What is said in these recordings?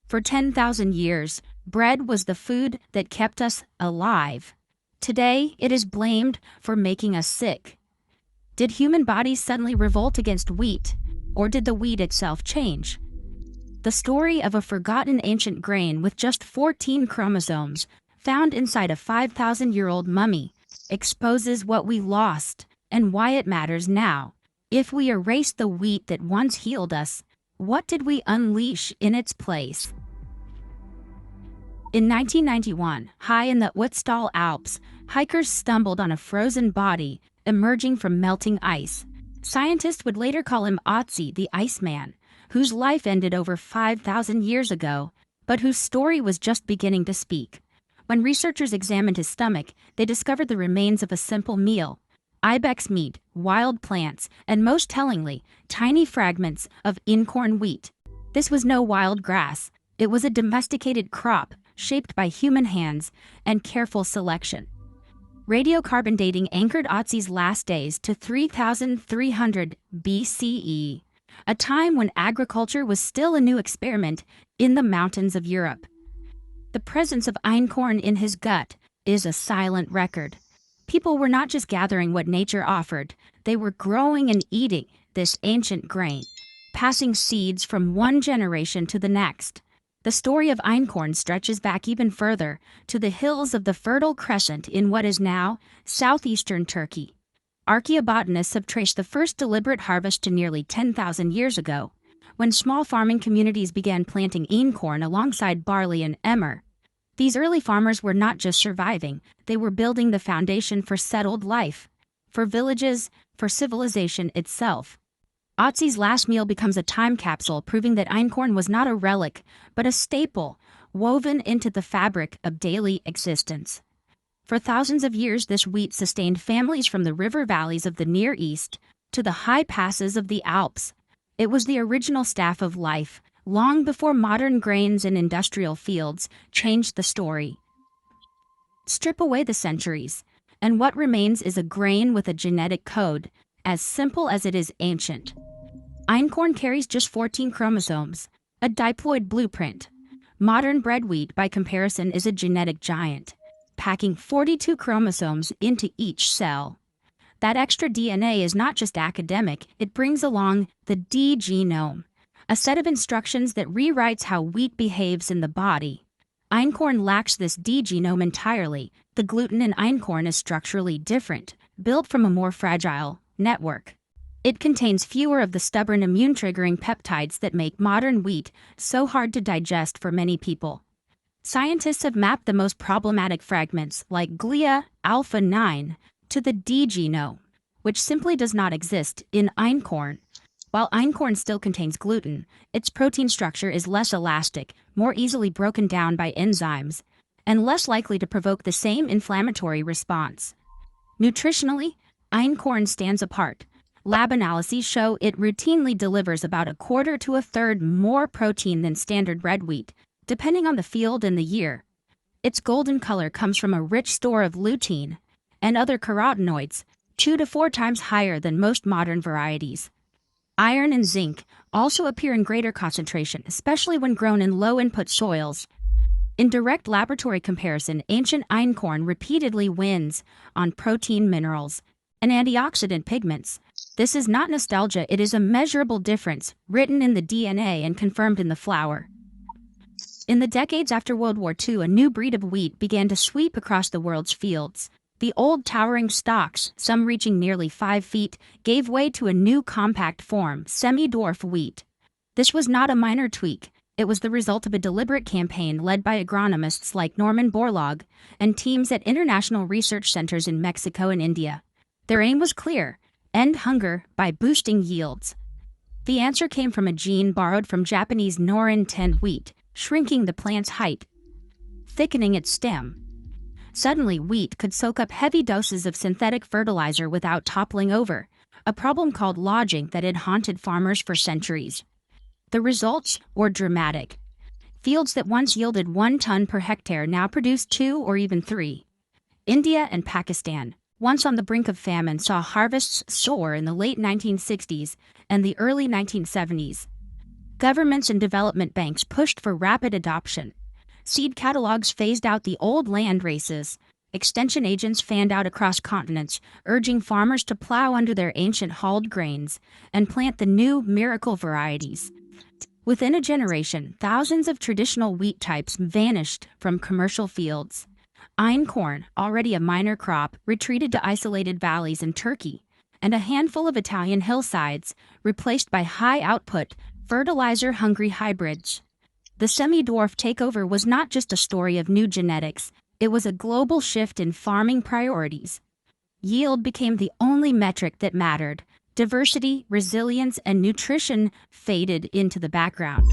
For 10,000 years, bread was the food that kept us alive. Today, it is blamed for making us sick. Did human bodies suddenly revolt against wheat, or did the wheat itself change? The story of a forgotten ancient grain with just 14 chromosomes, found inside a 5,000-year-old mummy, exposes what we lost and why it matters now. If we erase the wheat that once healed us, what did we unleash in its place? In 1991, high in the Ötztal Alps, hikers stumbled on a frozen body emerging from melting ice. Scientists would later call him Ötzi the Iceman, whose life ended over 5,000 years ago, but whose story was just beginning to speak. When researchers examined his stomach, they discovered the remains of a simple meal: ibex meat, wild plants, and most tellingly, tiny fragments of Einkorn wheat. This was no wild grass. It was a domesticated crop shaped by human hands and careful selection. Radiocarbon dating anchored Ötzi's last days to 3,300 BCE, a time when agriculture was still a new experiment in the mountains of Europe. The presence of Einkorn in his gut is a silent record. People were not just gathering what nature offered, they were growing and eating this ancient grain, passing seeds from one generation to the next. The story of Einkorn stretches back even further, to the hills of the Fertile Crescent in what is now southeastern Turkey. Archaeobotanists have traced the first deliberate harvest to nearly 10,000 years ago, when small farming communities began planting Einkorn alongside barley and emmer. These early farmers were not just surviving, they were building the foundation for settled life, for villages, for civilization itself. Ötzi's last meal becomes a time capsule, proving that Einkorn was not a relic, but a staple, woven into the fabric of daily existence. For thousands of years, this wheat sustained families from the river valleys of the Near East to the high passes of the Alps. It was the original staff of life, long before modern grains and industrial fields changed the story. Strip away the centuries, and what remains is a grain with a genetic code, as simple as it is ancient. Einkorn carries just 14 chromosomes, a diploid blueprint. Modern bread wheat, by comparison, is a genetic giant, packing 42 chromosomes into each cell. That extra DNA is not just academic, it brings along the D-genome, a set of instructions that rewrites how wheat behaves in the body. Einkorn lacks this D-genome entirely. The gluten in Einkorn is structurally different, built from a more fragile network. It contains fewer of the stubborn immune-triggering peptides that make modern wheat so hard to digest for many people. Scientists have mapped the most problematic fragments, like glia alpha 9, to the D genome, which simply does not exist in Einkorn. While Einkorn still contains gluten, its protein structure is less elastic, more easily broken down by enzymes, and less likely to provoke the same inflammatory response. Nutritionally, Einkorn stands apart. Lab analyses show it routinely delivers about a quarter to a third more protein than standard red wheat, depending on the field and the year. Its golden color comes from a rich store of lutein and other carotenoids, 2 to 4 times higher than most modern varieties. Iron and zinc also appear in greater concentration, especially when grown in low-input soils. In direct laboratory comparison, ancient Einkorn repeatedly wins on protein, minerals, and antioxidant pigments. This is not nostalgia, it is a measurable difference, written in the DNA and confirmed in the flour. In the decades after World War II, a new breed of wheat began to sweep across the world's fields. The old towering stalks, some reaching nearly 5 feet, gave way to a new compact form, semi-dwarf wheat. This was not a minor tweak. It was the result of a deliberate campaign led by agronomists like Norman Borlaug and teams at international research centers in Mexico and India. Their aim was clear: end hunger by boosting yields. The answer came from a gene borrowed from Japanese Norin 10 wheat, shrinking the plant's height, thickening its stem. Suddenly, wheat could soak up heavy doses of synthetic fertilizer without toppling over, a problem called lodging that had haunted farmers for centuries. The results were dramatic. Fields that once yielded 1 ton per hectare now produced 2 or even 3. India and Pakistan, once on the brink of famine, saw harvests soar in the late 1960s and the early 1970s. Governments and development banks pushed for rapid adoption. Seed catalogs phased out the old land races. Extension agents fanned out across continents, urging farmers to plow under their ancient hulled grains and plant the new miracle varieties. Within a generation, thousands of traditional wheat types vanished from commercial fields. Einkorn, already a minor crop, retreated to isolated valleys in Turkey, and a handful of Italian hillsides, replaced by high-output, fertilizer-hungry hybrids. The semi-dwarf takeover was not just a story of new genetics, it was a global shift in farming priorities. Yield became the only metric that mattered. Diversity, resilience, and nutrition faded into the background.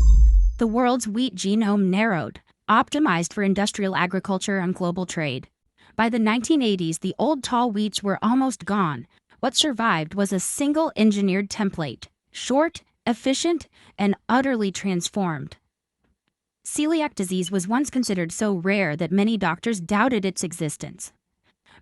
The world's wheat genome narrowed, optimized for industrial agriculture and global trade. By the 1980s, the old tall wheats were almost gone. What survived was a single engineered template, short, efficient, and utterly transformed. Celiac disease was once considered so rare that many doctors doubted its existence.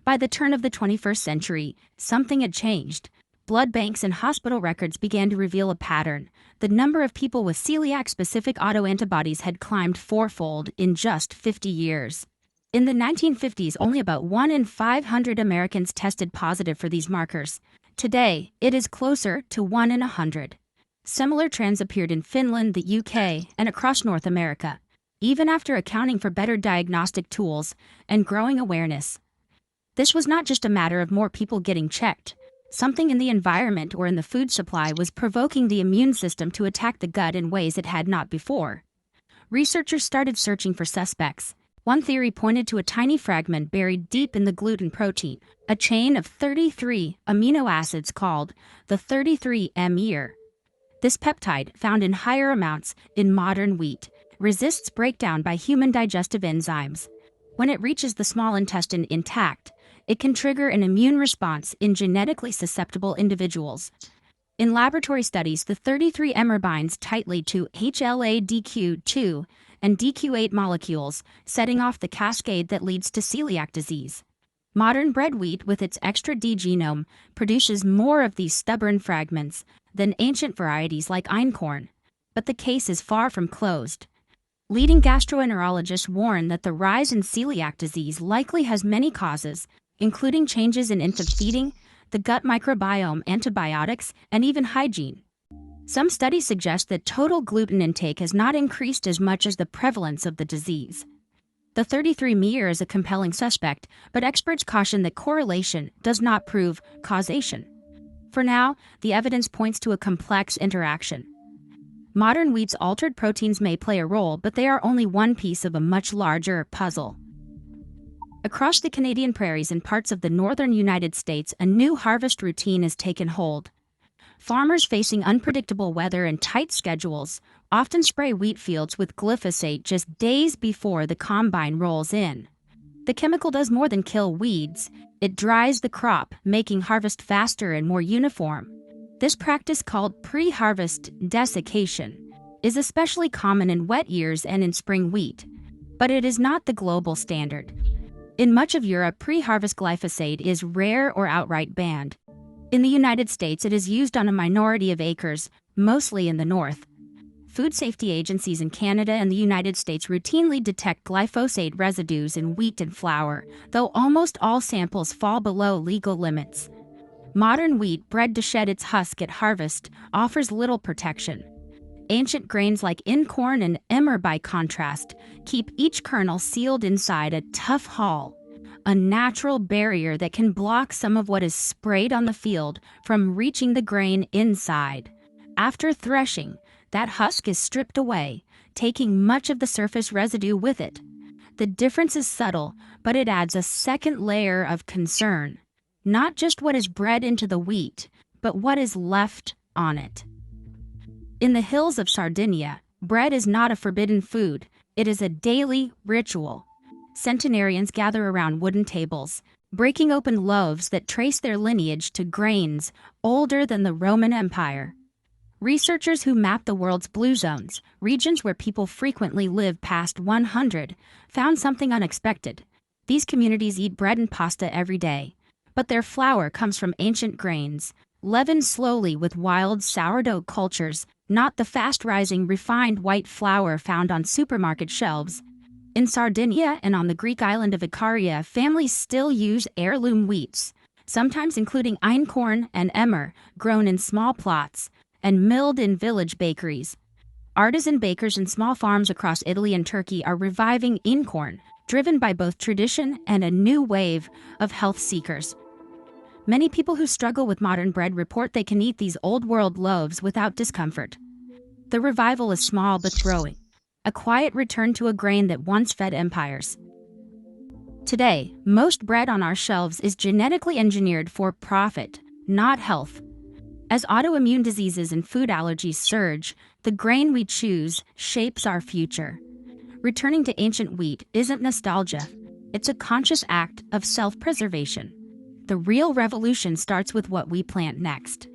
By the turn of the 21st century, something had changed. Blood banks and hospital records began to reveal a pattern. The number of people with celiac-specific autoantibodies had climbed fourfold in just 50 years. In the 1950s, only about 1 in 500 Americans tested positive for these markers. Today, it is closer to 1 in 100. Similar trends appeared in Finland, the UK, and across North America, even after accounting for better diagnostic tools and growing awareness. This was not just a matter of more people getting checked. Something in the environment or in the food supply was provoking the immune system to attack the gut in ways it had not before. Researchers started searching for suspects. One theory pointed to a tiny fragment buried deep in the gluten protein, a chain of 33 amino acids called the 33-mer. This peptide, found in higher amounts in modern wheat, resists breakdown by human digestive enzymes. When it reaches the small intestine intact, it can trigger an immune response in genetically susceptible individuals. In laboratory studies, the 33-mer binds tightly to HLA-DQ2 and DQ8 molecules, setting off the cascade that leads to celiac disease. Modern bread wheat, with its extra D genome, produces more of these stubborn fragments than ancient varieties like Einkorn. But the case is far from closed. Leading gastroenterologists warn that the rise in celiac disease likely has many causes, including changes in infant feeding, the gut microbiome, antibiotics, and even hygiene. Some studies suggest that total gluten intake has not increased as much as the prevalence of the disease. The 33-mer is a compelling suspect, but experts caution that correlation does not prove causation. For now, the evidence points to a complex interaction. Modern wheat's altered proteins may play a role, but they are only one piece of a much larger puzzle. Across the Canadian prairies and parts of the northern United States, a new harvest routine has taken hold. Farmers facing unpredictable weather and tight schedules often spray wheat fields with glyphosate just days before the combine rolls in. The chemical does more than kill weeds. It dries the crop, making harvest faster and more uniform. This practice, called pre-harvest desiccation, is especially common in wet years and in spring wheat, but it is not the global standard. In much of Europe, pre-harvest glyphosate is rare or outright banned. In the United States, it is used on a minority of acres, mostly in the north. Food safety agencies in Canada and the United States routinely detect glyphosate residues in wheat and flour, though almost all samples fall below legal limits. Modern wheat, bred to shed its husk at harvest, offers little protection. Ancient grains like Einkorn and emmer, by contrast, keep each kernel sealed inside a tough hull, a natural barrier that can block some of what is sprayed on the field from reaching the grain inside. After threshing, that husk is stripped away, taking much of the surface residue with it. The difference is subtle, but it adds a second layer of concern. Not just what is bred into the wheat, but what is left on it. In the hills of Sardinia, bread is not a forbidden food, it is a daily ritual. Centenarians gather around wooden tables, breaking open loaves that trace their lineage to grains older than the Roman Empire. Researchers who map the world's blue zones, regions where people frequently live past 100, found something unexpected. These communities eat bread and pasta every day, but their flour comes from ancient grains, leavened slowly with wild sourdough cultures not the fast-rising refined white flour found on supermarket shelves. In Sardinia and on the Greek island of Icaria, families still use heirloom wheats, sometimes including Einkorn and emmer, grown in small plots and milled in village bakeries. Artisan bakers and small farms across Italy and Turkey are reviving Einkorn, driven by both tradition and a new wave of health seekers. Many people who struggle with modern bread report they can eat these old-world loaves without discomfort. The revival is small but growing, a quiet return to a grain that once fed empires. Today, most bread on our shelves is genetically engineered for profit, not health. As autoimmune diseases and food allergies surge, the grain we choose shapes our future. Returning to ancient wheat isn't nostalgia, it's a conscious act of self-preservation. The real revolution starts with what we plant next.